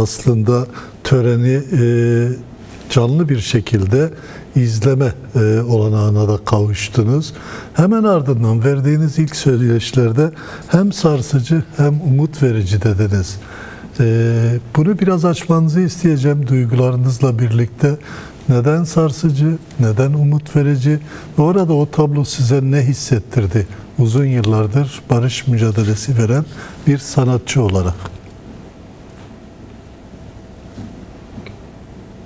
aslında töreni canlı bir şekilde izleme olanağına da kavuştunuz. Hemen ardından verdiğiniz ilk söyleşilerde hem sarsıcı hem umut verici dediniz. Bunu biraz açmanızı isteyeceğim duygularınızla birlikte. Neden sarsıcı, neden umut verici? Orada o tablo size ne hissettirdi? Uzun yıllardır barış mücadelesi veren bir sanatçı olarak.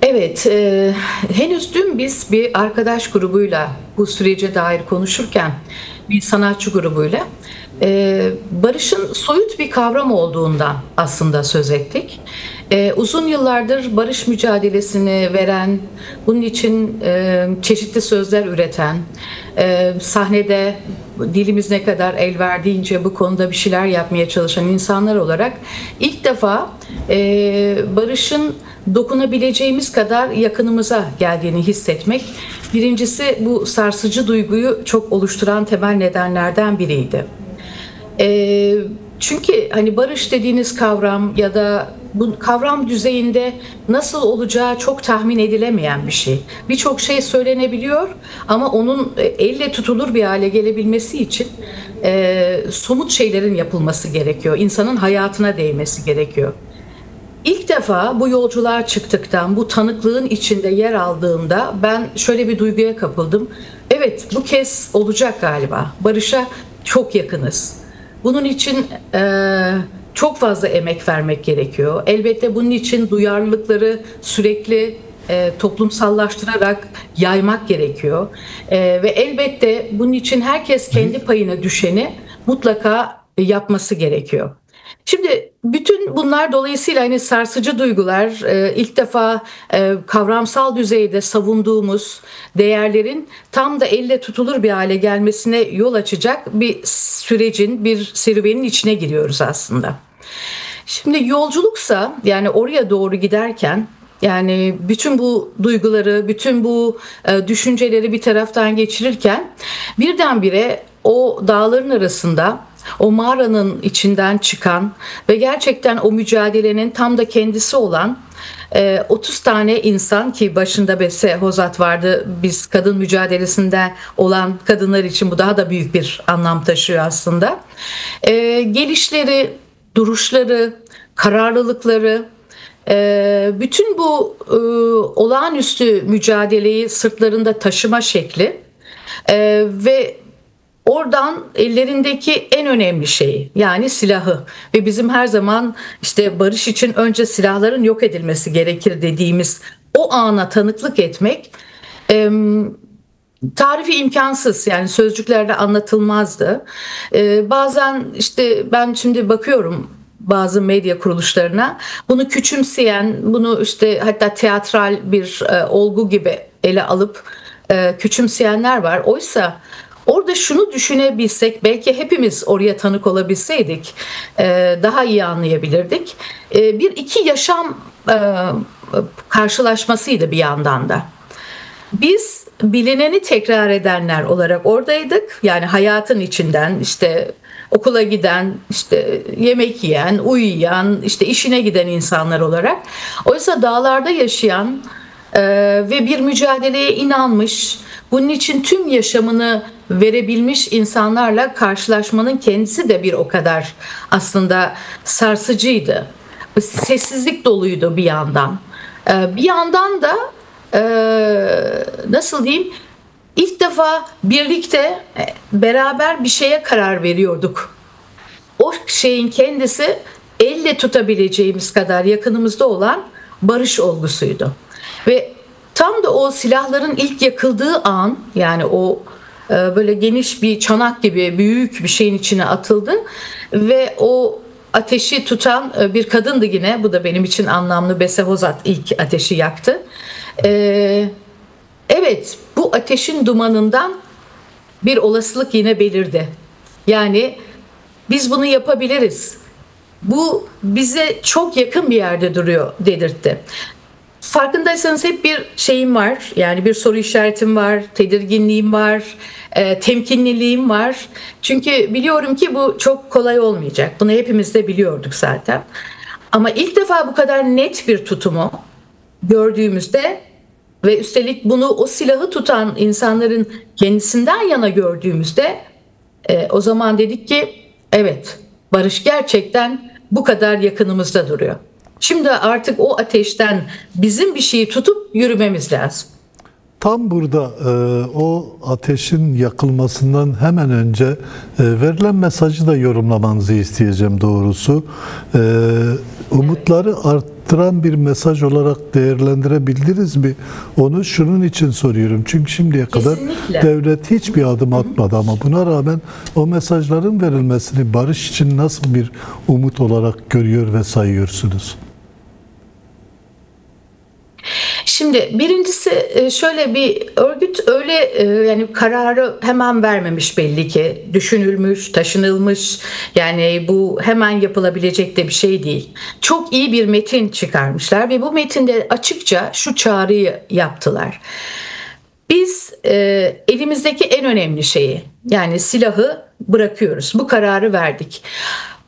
Evet, henüz dün biz bir arkadaş grubuyla bu sürece dair konuşurken, bir sanatçı grubuyla barışın soyut bir kavram olduğundan aslında söz ettik. Uzun yıllardır barış mücadelesini veren, bunun için çeşitli sözler üreten, sahnede dilimiz ne kadar el verdiğince bu konuda bir şeyler yapmaya çalışan insanlar olarak ilk defa barışın dokunabileceğimiz kadar yakınımıza geldiğini hissetmek, birincisi bu sarsıcı duyguyu çok oluşturan temel nedenlerden biriydi. Çünkü hani barış dediğiniz kavram ya da bu kavram düzeyinde nasıl olacağı çok tahmin edilemeyen bir şey. Birçok şey söylenebiliyor ama onun elle tutulur bir hale gelebilmesi için somut şeylerin yapılması gerekiyor. İnsanın hayatına değmesi gerekiyor. İlk defa bu yolculuğa çıktıktan, bu tanıklığın içinde yer aldığımda ben şöyle bir duyguya kapıldım. Evet, bu kez olacak galiba. Barış'a çok yakınız. Bunun için çok fazla emek vermek gerekiyor. Elbette bunun için duyarlılıkları sürekli toplumsallaştırarak yaymak gerekiyor. Ve elbette bunun için herkes kendi payına düşeni mutlaka yapması gerekiyor. Şimdi bütün bunlar dolayısıyla hani sarsıcı duygular, ilk defa kavramsal düzeyde savunduğumuz değerlerin tam da elle tutulur bir hale gelmesine yol açacak bir sürecin, bir serüvenin içine giriyoruz aslında. Şimdi yolculuksa, yani oraya doğru giderken, yani bütün bu duyguları, bütün bu düşünceleri bir taraftan geçirirken birdenbire o dağların arasında, o mağaranın içinden çıkan ve gerçekten o mücadelenin tam da kendisi olan 30 tane insan, ki başında Bese Hozat vardı. Biz kadın mücadelesinde olan kadınlar için bu daha da büyük bir anlam taşıyor aslında. Gelişleri, duruşları, kararlılıkları, bütün bu olağanüstü mücadeleyi sırtlarında taşıma şekli ve oradan ellerindeki en önemli şey, yani silahı, ve bizim her zaman işte barış için önce silahların yok edilmesi gerekir dediğimiz o ana tanıklık etmek tarifi imkansız, yani sözcüklerle anlatılmazdı. Bazen işte ben şimdi bakıyorum bazı medya kuruluşlarına, bunu küçümseyen, bunu işte hatta teatral bir olgu gibi ele alıp küçümseyenler var. Oysa orada şunu düşünebilsek, belki hepimiz oraya tanık olabilseydik daha iyi anlayabilirdik. Bir iki yaşam karşılaşmasıydı bir yandan da. Biz bilineni tekrar edenler olarak oradaydık. Yani hayatın içinden işte okula giden, işte yemek yiyen, uyuyan, işte işine giden insanlar olarak. Oysa dağlarda yaşayan ve bir mücadeleye inanmış, bunun için tüm yaşamını verebilmiş insanlarla karşılaşmanın kendisi de bir o kadar aslında sarsıcıydı. Sessizlik doluydu bir yandan. Bir yandan da nasıl diyeyim, ilk defa birlikte beraber bir şeye karar veriyorduk. O şeyin kendisi elle tutabileceğimiz kadar yakınımızda olan barış olgusuydu. Ve tam da o silahların ilk yakıldığı an, yani o böyle geniş bir çanak gibi büyük bir şeyin içine atıldı ve o ateşi tutan bir kadındı yine. Bu da benim için anlamlı. Bese Hozat ilk ateşi yaktı. Evet, bu ateşin dumanından bir olasılık yine belirdi. Yani biz bunu yapabiliriz. Bu bize çok yakın bir yerde duruyor dedirtti. Farkındaysanız hep bir şeyim var, yani bir soru işaretim var, tedirginliğim var, temkinliliğim var. Çünkü biliyorum ki bu çok kolay olmayacak. Bunu hepimiz de biliyorduk zaten. Ama ilk defa bu kadar net bir tutumu gördüğümüzde ve üstelik bunu o silahı tutan insanların kendisinden yana gördüğümüzde o zaman dedik ki evet, barış gerçekten bu kadar yakınımızda duruyor. Şimdi artık o ateşten bizim bir şeyi tutup yürümemiz lazım. Tam burada o ateşin yakılmasından hemen önce verilen mesajı da yorumlamanızı isteyeceğim doğrusu. Umutları arttıran bir mesaj olarak değerlendirebildiniz mi? Onu şunun için soruyorum. Çünkü şimdiye kadar Kesinlikle. devlet hiçbir adım atmadı ama buna rağmen o mesajların verilmesini barış için nasıl bir umut olarak görüyor ve sayıyorsunuz? Şimdi birincisi şöyle, bir örgüt öyle yani kararı hemen vermemiş belli ki. Düşünülmüş, taşınılmış. Yani bu hemen yapılabilecek de bir şey değil. Çok iyi bir metin çıkarmışlar ve bu metinde açıkça şu çağrıyı yaptılar. Biz elimizdeki en önemli şeyi, yani silahı bırakıyoruz. Bu kararı verdik.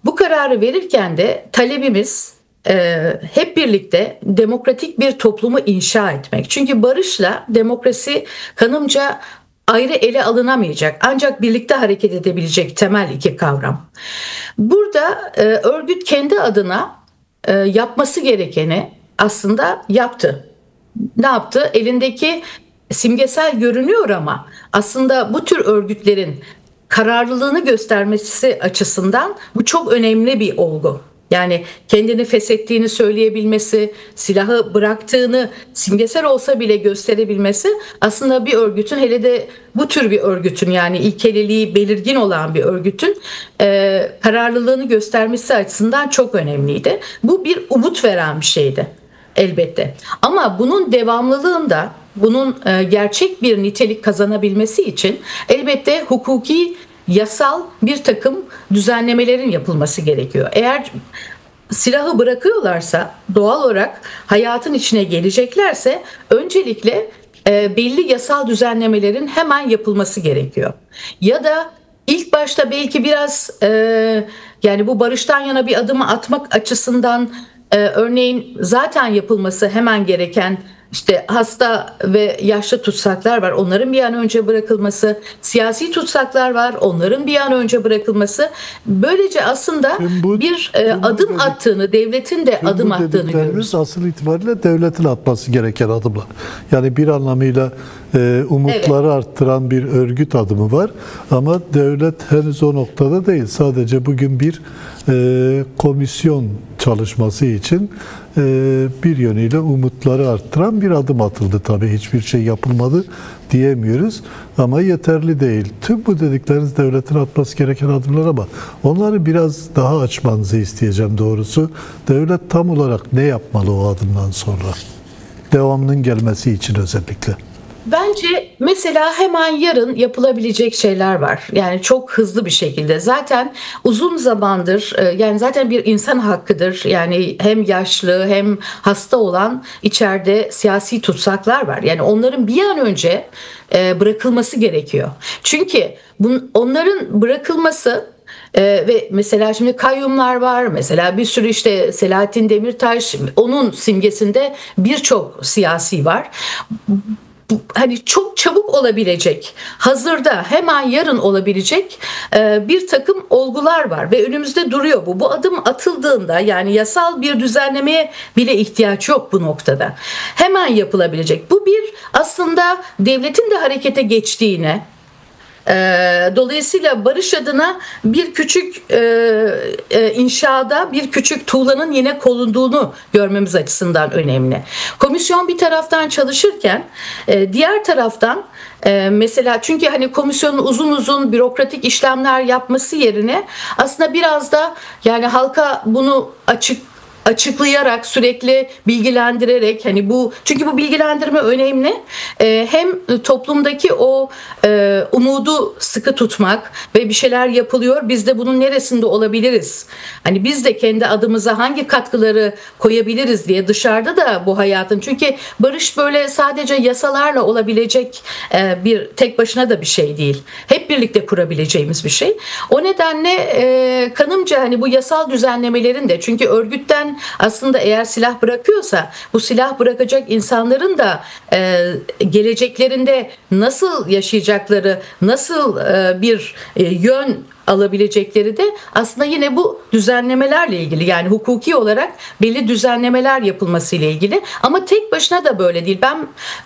Bu kararı verirken de talebimiz hep birlikte demokratik bir toplumu inşa etmek. Çünkü barışla demokrasi kanımca ayrı ele alınamayacak, ancak birlikte hareket edebilecek temel iki kavram. Burada örgüt kendi adına yapması gerekeni aslında yaptı. Ne yaptı? Elindeki simgesel görünüyor ama aslında bu tür örgütlerin kararlılığını göstermesi açısından bu çok önemli bir olgu. Yani kendini feshettiğini söyleyebilmesi, silahı bıraktığını simgesel olsa bile gösterebilmesi aslında bir örgütün, hele de bu tür bir örgütün, yani ilkeliliği belirgin olan bir örgütün kararlılığını göstermesi açısından çok önemliydi. Bu bir umut veren bir şeydi elbette. Ama bunun devamlılığında, bunun gerçek bir nitelik kazanabilmesi için elbette hukuki, yasal bir takım düzenlemelerin yapılması gerekiyor. Eğer silahı bırakıyorlarsa, doğal olarak hayatın içine geleceklerse öncelikle belli yasal düzenlemelerin hemen yapılması gerekiyor. Ya da ilk başta belki biraz yani bu barıştan yana bir adımı atmak açısından örneğin zaten yapılması hemen gereken İşte hasta ve yaşlı tutsaklar var. Onların bir an önce bırakılması, siyasi tutsaklar var. Onların bir an önce bırakılması. Böylece aslında bir adım attığını, devletin de adım attığını görüyoruz. Asıl itibariyle devletin atması gereken adımlar. Yani bir anlamıyla umutları arttıran bir örgüt adımı var. Ama devlet henüz o noktada değil. Sadece bugün bir komisyon çalışması için bir yönüyle umutları arttıran bir adım atıldı. Tabii hiçbir şey yapılmadı diyemiyoruz ama yeterli değil. Tüm bu dedikleriniz devletin atması gereken adımlar ama onları biraz daha açmanızı isteyeceğim doğrusu. Devlet tam olarak ne yapmalı o adımdan sonra? Devamının gelmesi için özellikle. Bence mesela hemen yarın yapılabilecek şeyler var. Yani çok hızlı bir şekilde. Zaten uzun zamandır, yani zaten bir insan hakkıdır. Yani hem yaşlı hem hasta olan içeride siyasi tutsaklar var. Yani onların bir an önce bırakılması gerekiyor. Çünkü onların bırakılması ve mesela şimdi kayyumlar var, mesela bir sürü işte Selahattin Demirtaş, onun simgesinde birçok siyasi var. Hani çok çabuk olabilecek, hazırda hemen yarın olabilecek bir takım olgular var ve önümüzde duruyor bu. Bu adım atıldığında, yani yasal bir düzenlemeye bile ihtiyaç yok bu noktada. Hemen yapılabilecek. Bu bir aslında devletin de harekete geçtiğini, dolayısıyla barış adına bir küçük inşada bir küçük tuğlanın yine konulduğunu görmemiz açısından önemli. Komisyon bir taraftan çalışırken diğer taraftan mesela, çünkü hani komisyonun uzun uzun bürokratik işlemler yapması yerine aslında biraz da yani halka bunu açıklayarak, sürekli bilgilendirerek, hani bu, çünkü bu bilgilendirme önemli. Hem toplumdaki o umudu sıkı tutmak ve bir şeyler yapılıyor. Biz de bunun neresinde olabiliriz? Hani biz de kendi adımıza hangi katkıları koyabiliriz diye, dışarıda da bu hayatın. Çünkü barış böyle sadece yasalarla olabilecek bir tek başına da bir şey değil. Hep birlikte kurabileceğimiz bir şey. O nedenle kanımca hani bu yasal düzenlemelerin de, çünkü örgütten zaten aslında eğer silah bırakıyorsa bu silah bırakacak insanların da geleceklerinde nasıl yaşayacakları, nasıl bir yön alabilecekleri de aslında yine bu düzenlemelerle ilgili, yani hukuki olarak belli düzenlemeler yapılması ile ilgili. Ama tek başına da böyle değil.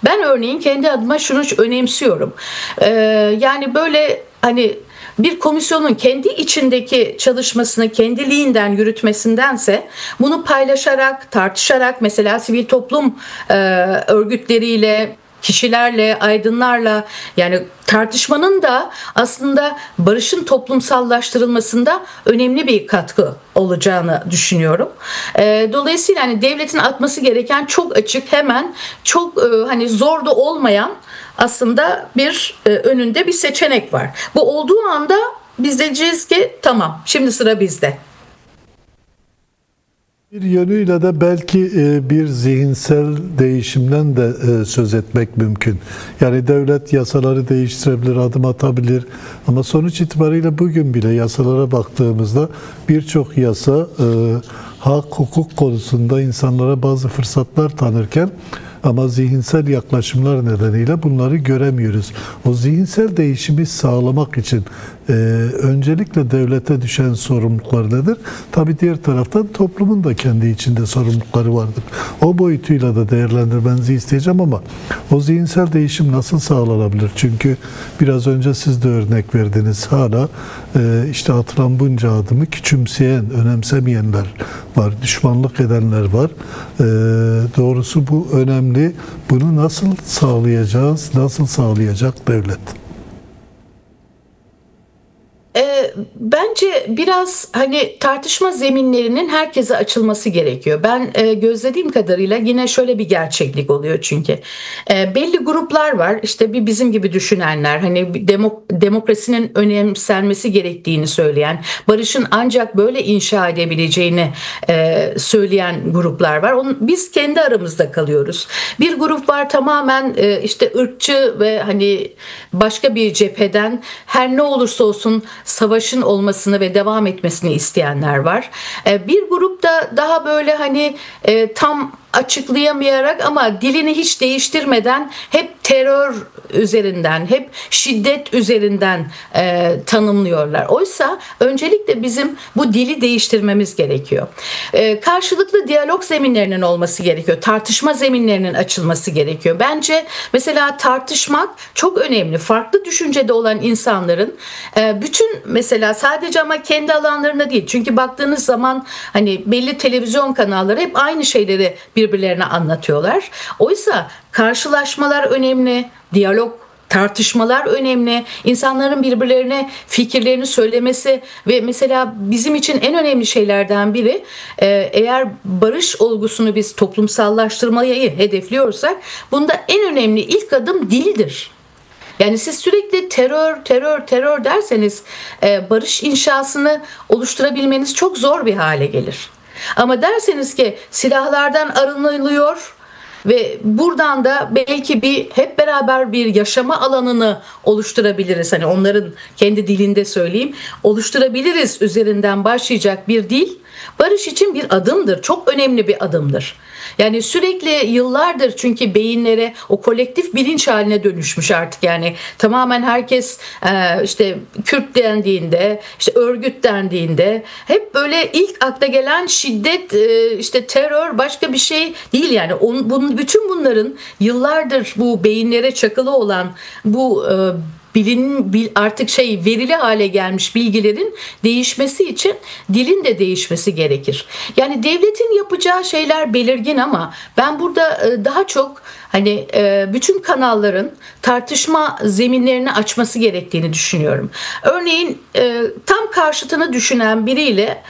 Ben örneğin kendi adıma şunu önemsiyorum. Yani böyle hani bir komisyonun kendi içindeki çalışmasını kendiliğinden yürütmesindense bunu paylaşarak, tartışarak, mesela sivil toplum örgütleriyle, kişilerle, aydınlarla, yani tartışmanın da aslında barışın toplumsallaştırılmasında önemli bir katkı olacağını düşünüyorum. Dolayısıyla hani devletin atması gereken çok açık, hemen çok hani zor da olmayan aslında bir önünde bir seçenek var. Bu olduğu anda biz diyeceğiz ki tamam, şimdi sıra bizde. Bir yönüyle de belki bir zihinsel değişimden de söz etmek mümkün. Yani devlet yasaları değiştirebilir, adım atabilir ama sonuç itibariyle bugün bile yasalara baktığımızda birçok yasa hak, hukuk konusunda insanlara bazı fırsatlar tanırken ama zihinsel yaklaşımlar nedeniyle bunları göremiyoruz. O zihinsel değişimi sağlamak için öncelikle devlete düşen sorumluluklar nedir? Tabii diğer taraftan toplumun da kendi içinde sorumlulukları vardır. O boyutuyla da değerlendirmenizi isteyeceğim ama o zihinsel değişim nasıl sağlanabilir? Çünkü biraz önce siz de örnek verdiniz. Hala işte atılan bunca adımı küçümseyen, önemsemeyenler var, düşmanlık edenler var. Doğrusu bu önemli. Bunu nasıl sağlayacağız? Nasıl sağlayacak devlet? Bence biraz hani tartışma zeminlerinin herkese açılması gerekiyor. Ben gözlediğim kadarıyla yine şöyle bir gerçeklik oluyor çünkü. Belli gruplar var, işte bir bizim gibi düşünenler, hani demokrasinin önemsenmesi gerektiğini söyleyen, barışın ancak böyle inşa edebileceğini söyleyen gruplar var. Biz kendi aramızda kalıyoruz. Bir grup var tamamen işte ırkçı ve hani başka bir cepheden her ne olursa olsun savaşın olmasını ve devam etmesini isteyenler var. Bir grup da daha böyle hani tam açıklayamayarak ama dilini hiç değiştirmeden hep terör üzerinden, hep şiddet üzerinden tanımlıyorlar. Oysa öncelikle bizim bu dili değiştirmemiz gerekiyor. Karşılıklı diyalog zeminlerinin olması gerekiyor. Tartışma zeminlerinin açılması gerekiyor. Bence mesela tartışmak çok önemli. Farklı düşüncede olan insanların bütün, mesela sadece ama kendi alanlarında değil. Çünkü baktığınız zaman hani belli televizyon kanalları hep aynı şeyleri birbirlerine anlatıyorlar. Oysa karşılaşmalar önemli, diyalog, tartışmalar önemli. İnsanların birbirlerine fikirlerini söylemesi ve mesela bizim için en önemli şeylerden biri, eğer barış olgusunu biz toplumsallaştırmayı hedefliyorsak bunda en önemli ilk adım dildir. Yani siz sürekli terör derseniz barış inşasını oluşturabilmeniz çok zor bir hale gelir. Ama derseniz ki silahlardan arınılıyor ve buradan da belki bir hep beraber bir yaşama alanını oluşturabiliriz. Hani onların kendi dilinde söyleyeyim, oluşturabiliriz üzerinden başlayacak bir dil barış için bir adımdır. Çok önemli bir adımdır. Yani sürekli yıllardır, çünkü beyinlere o kolektif bilinç haline dönüşmüş artık. Yani tamamen herkes işte Kürt dendiğinde, işte örgüt dendiğinde hep böyle ilk akla gelen şiddet, işte terör, başka bir şey değil. Yani bütün bunların yıllardır bu beyinlere çakılı olan bu artık verili hale gelmiş bilgilerin değişmesi için dilin de değişmesi gerekir. Yani devletin yapacağı şeyler belirgin ama ben burada daha çok hani bütün kanalların tartışma zeminlerini açması gerektiğini düşünüyorum. Örneğin tam karşıtını düşünen biriyle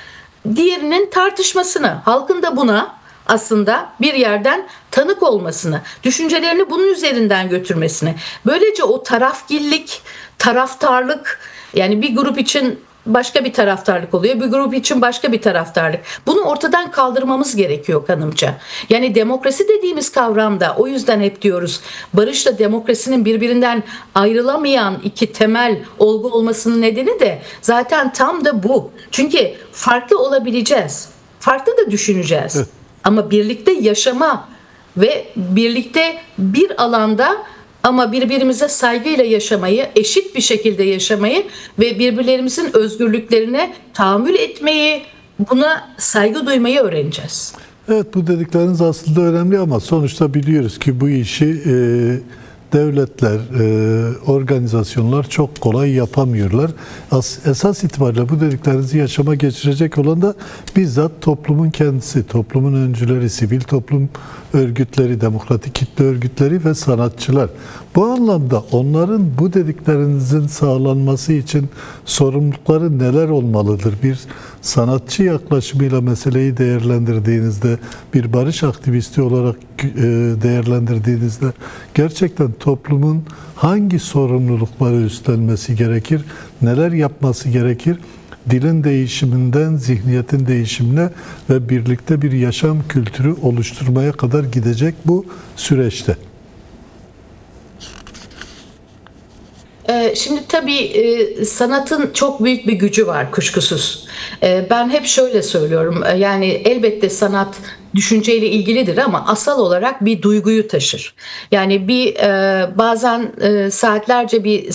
diğerinin tartışmasını, halkın da buna aslında bir yerden tanık olmasını, düşüncelerini bunun üzerinden götürmesini, böylece o tarafgillik, taraftarlık, yani bir grup için başka bir taraftarlık oluyor, bir grup için başka bir taraftarlık. Bunu ortadan kaldırmamız gerekiyor kanımca. Yani demokrasi dediğimiz kavramda, o yüzden hep diyoruz, barışla demokrasinin birbirinden ayrılamayan iki temel olgu olmasının nedeni de zaten tam da bu. Çünkü farklı olabileceğiz. farklı da düşüneceğiz. Evet. Ama birlikte yaşama ve birlikte bir alanda ama birbirimize saygıyla yaşamayı, eşit bir şekilde yaşamayı ve birbirlerimizin özgürlüklerine tahammül etmeyi, buna saygı duymayı öğreneceğiz. Evet, bu dedikleriniz aslında önemli ama sonuçta biliyoruz ki bu işi devletler, organizasyonlar çok kolay yapamıyorlar. Esas itibariyle bu dediklerinizi yaşama geçirecek olan da bizzat toplumun kendisi, toplumun öncüleri, sivil toplum örgütleri, demokratik kitle örgütleri ve sanatçılar. Bu anlamda onların bu dediklerinizin sağlanması için sorumlulukları neler olmalıdır? Bir sanatçı yaklaşımıyla meseleyi değerlendirdiğinizde, bir barış aktivisti olarak değerlendirdiğinizde gerçekten toplumun hangi sorumlulukları üstlenmesi gerekir, neler yapması gerekir? Dilin değişiminden zihniyetin değişimine ve birlikte bir yaşam kültürü oluşturmaya kadar gidecek bu süreçte. Şimdi tabii sanatın çok büyük bir gücü var kuşkusuz. Ben hep şöyle söylüyorum, yani elbette sanat düşünceyle ilgilidir ama asal olarak bir duyguyu taşır. Yani bazen saatlerce bir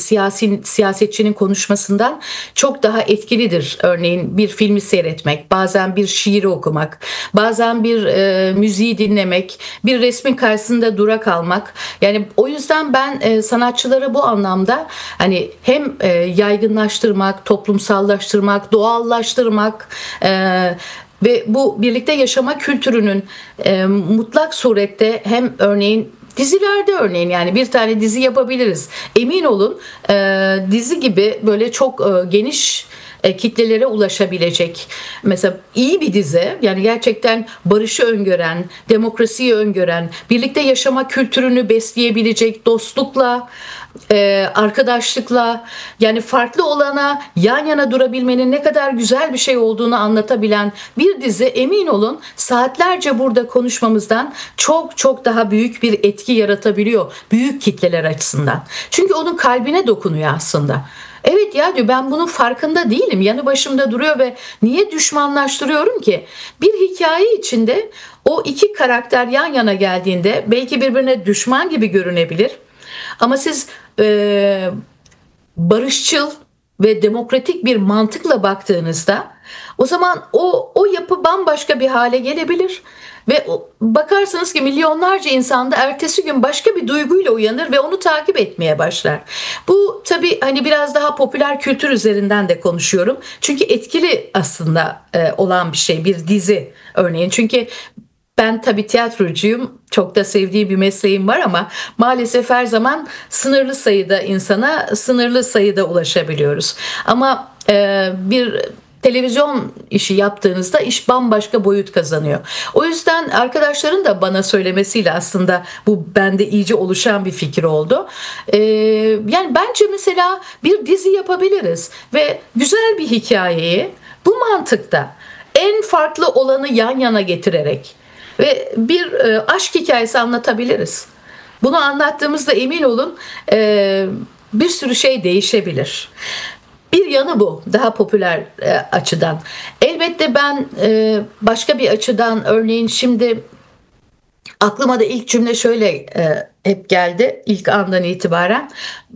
siyasetçinin konuşmasından çok daha etkilidir. Örneğin bir filmi seyretmek, bazen bir şiiri okumak, bazen bir müziği dinlemek, bir resmin karşısında dura kalmak. Yani o yüzden ben sanatçıları bu anlamda hani hem yaygınlaştırmak, toplumsallaştırmak, doğallaştırmak ve bu birlikte yaşama kültürünün mutlak surette hem örneğin dizilerde örneğin yani bir tane dizi yapabiliriz. Emin olun dizi gibi böyle çok geniş kitlelere ulaşabilecek. Mesela iyi bir dizi, yani gerçekten barışı öngören, demokrasiyi öngören, birlikte yaşama kültürünü besleyebilecek, dostlukla, arkadaşlıkla, yani farklı olana yan yana durabilmenin ne kadar güzel bir şey olduğunu anlatabilen bir dizi, emin olun saatlerce burada konuşmamızdan çok çok daha büyük bir etki yaratabiliyor büyük kitleler açısından. Çünkü onun kalbine dokunuyor aslında. Evet ya diyor, ben bunun farkında değilim. Yanı başımda duruyor ve niye düşmanlaştırıyorum ki? Bir hikaye içinde o iki karakter yan yana geldiğinde belki birbirine düşman gibi görünebilir. Ama siz barışçıl ve demokratik bir mantıkla baktığınızda o zaman o yapı bambaşka bir hale gelebilir. Ve bakarsınız ki milyonlarca insan da ertesi gün başka bir duyguyla uyanır ve onu takip etmeye başlar. Bu tabii hani biraz daha popüler kültür üzerinden de konuşuyorum. Çünkü etkili aslında olan bir şey bir dizi örneğin. Çünkü ben tabii tiyatrocuyum. Çok da sevdiğim bir mesleğim var ama maalesef her zaman sınırlı sayıda insana sınırlı sayıda ulaşabiliyoruz. Ama bir televizyon işi yaptığınızda iş bambaşka boyut kazanıyor. O yüzden arkadaşların da bana söylemesiyle aslında bu bende iyice oluşan bir fikir oldu. Yani bence mesela bir dizi yapabiliriz ve güzel bir hikayeyi bu mantıkta en farklı olanı yan yana getirerek ve bir aşk hikayesi anlatabiliriz. Bunu anlattığımızda emin olun bir sürü şey değişebilir. Bir yanı bu, daha popüler açıdan. Elbette ben başka bir açıdan örneğin şimdi aklıma da ilk cümle şöyle hep geldi ilk andan itibaren.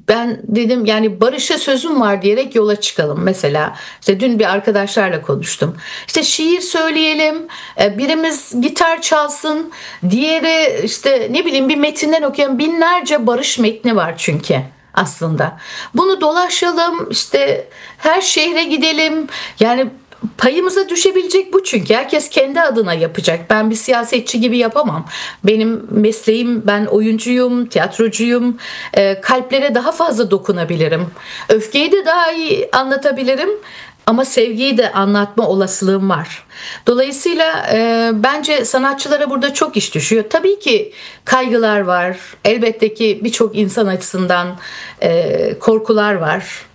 Ben dedim yani barışa sözüm var diyerek yola çıkalım. Mesela işte dün bir arkadaşlarla konuştum. İşte şiir söyleyelim, birimiz gitar çalsın, diğeri işte ne bileyim bir metinden okuyan binlerce barış metni var çünkü. Aslında bunu dolaşalım, işte her şehre gidelim, yani payımıza düşebilecek bu, çünkü herkes kendi adına yapacak. Ben bir siyasetçi gibi yapamam. Benim mesleğim, ben oyuncuyum, tiyatrocuyum. Kalplere daha fazla dokunabilirim. Öfkeyi de daha iyi anlatabilirim. Ama sevgiyi de anlatma olasılığım var. Dolayısıyla bence sanatçılara burada çok iş düşüyor. Tabii ki kaygılar var. Elbette ki birçok insan açısından korkular var.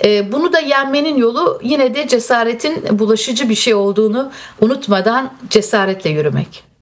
Bunu da yenmenin yolu yine de cesaretin bulaşıcı bir şey olduğunu unutmadan cesaretle yürümek.